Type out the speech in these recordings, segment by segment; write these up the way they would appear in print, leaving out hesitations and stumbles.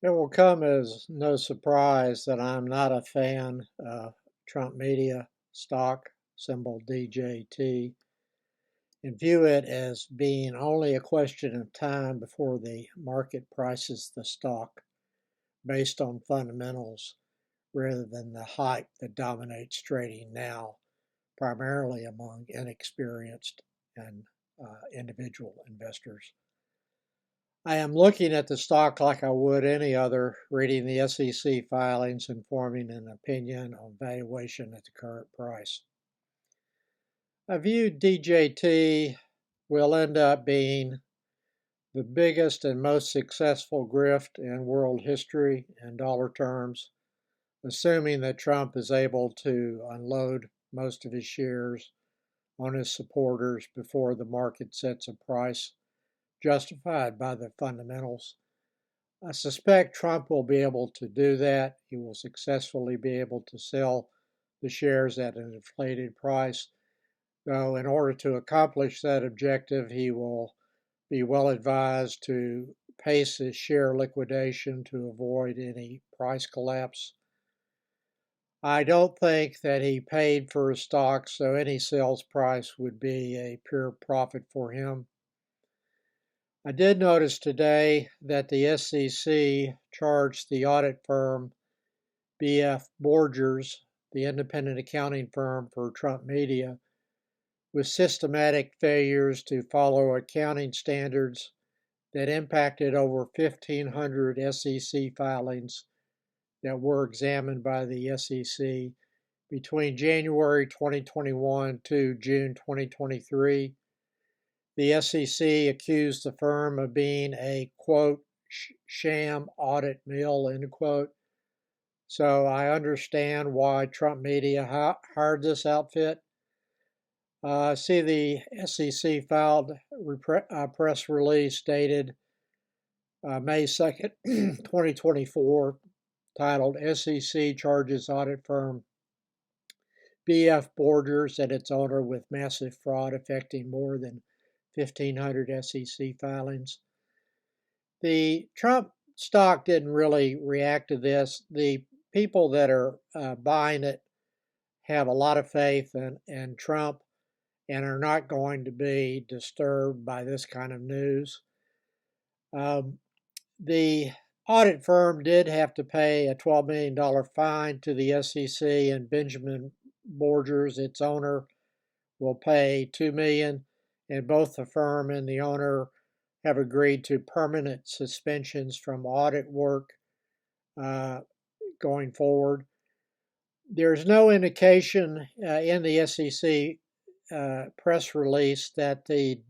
It will come as no surprise that I'm not a fan of Trump Media stock, symbol DJT, and view it as being only a question of time before the market prices the stock based on fundamentals rather than the hype that dominates trading now, primarily among inexperienced and individual investors. I am looking at the stock like I would any other, reading the SEC filings and forming an opinion on valuation at the current price. I view DJT will end up being the biggest and most successful grift in world history in dollar terms, assuming that Trump is able to unload most of his shares on his supporters before the market sets a price justified by the fundamentals. I suspect Trump will be able to do that. He will successfully be able to sell the shares at an inflated price, though in order to accomplish that objective, he will be well advised to pace his share liquidation to avoid any price collapse. I don't think that he paid for his stock, so any sales price would be a pure profit for him. I did notice today that the SEC charged the audit firm BF Borgers, the independent accounting firm for Trump Media, with systematic failures to follow accounting standards that impacted over 1,500 SEC filings that were examined by the SEC between January 2021 to June 2023. The SEC accused the firm of being a, quote, sham audit mill, end quote. So I understand why Trump Media hired this outfit. See, the SEC filed a press release dated May 2nd, 2024, titled SEC Charges Audit Firm BF Borgers and its owner with massive fraud affecting more than 1,500 SEC filings. The Trump stock didn't really react to this. The people that are buying it have a lot of faith in Trump and are not going to be disturbed by this kind of news. The audit firm did have to pay a $12 million fine to the SEC, and Benjamin Borgers, its owner, will pay $2 million, and both the firm and the owner have agreed to permanent suspensions from audit work going forward. There's no indication in the SEC press release that the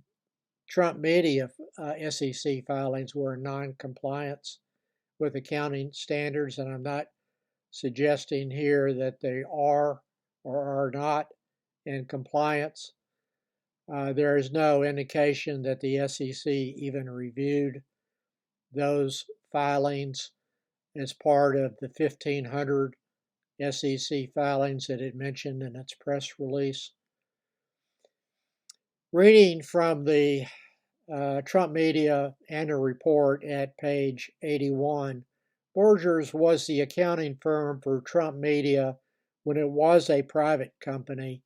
Trump Media SEC filings were in non-compliance with accounting standards, and I'm not suggesting here that they are or are not in compliance. There is no indication that the SEC even reviewed those filings as part of the 1,500 SEC filings that it mentioned in its press release. Reading from the Trump Media annual report at page 81, Borgers was the accounting firm for Trump Media when it was a private company,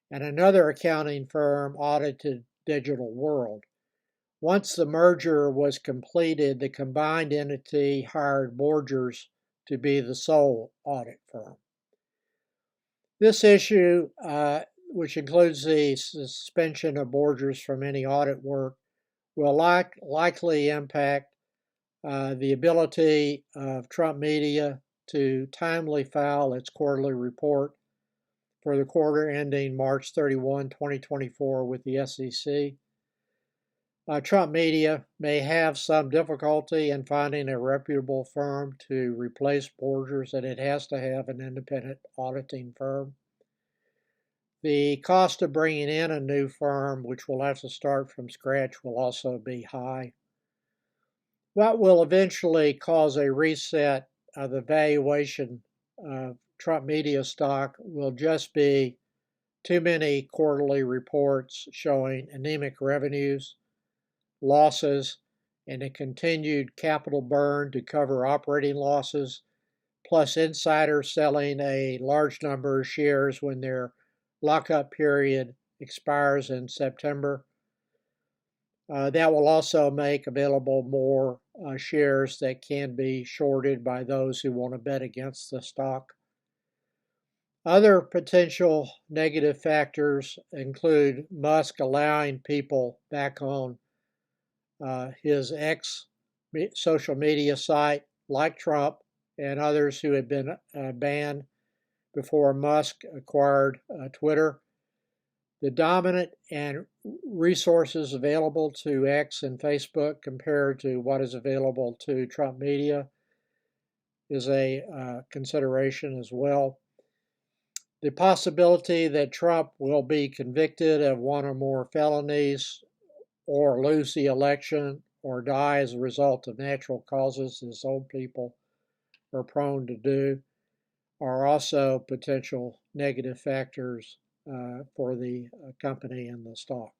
and another accounting firm audited Digital World. Once the merger was completed, the combined entity hired Borgers to be the sole audit firm. This issue, which includes the suspension of Borgers from any audit work, will likely impact the ability of Trump Media to timely file its quarterly report for the quarter ending March 31, 2024 with the SEC. Trump Media may have some difficulty in finding a reputable firm to replace Borgers, and it has to have an independent auditing firm. The cost of bringing in a new firm, which will have to start from scratch, will also be high. What will eventually cause a reset of the valuation of Trump Media stock will just be too many quarterly reports showing anemic revenues, losses, and a continued capital burn to cover operating losses, plus insiders selling a large number of shares when their lockup period expires in September. That will also make available more shares that can be shorted by those who want to bet against the stock. Other potential negative factors include Musk allowing people back on his X social media site, like Trump and others who had been banned before Musk acquired Twitter. The dominant and resources available to X and Facebook compared to what is available to Trump media is a consideration as well. The possibility that Trump will be convicted of one or more felonies or lose the election or die as a result of natural causes, as old people are prone to do, are also potential negative factors for the company and the stock.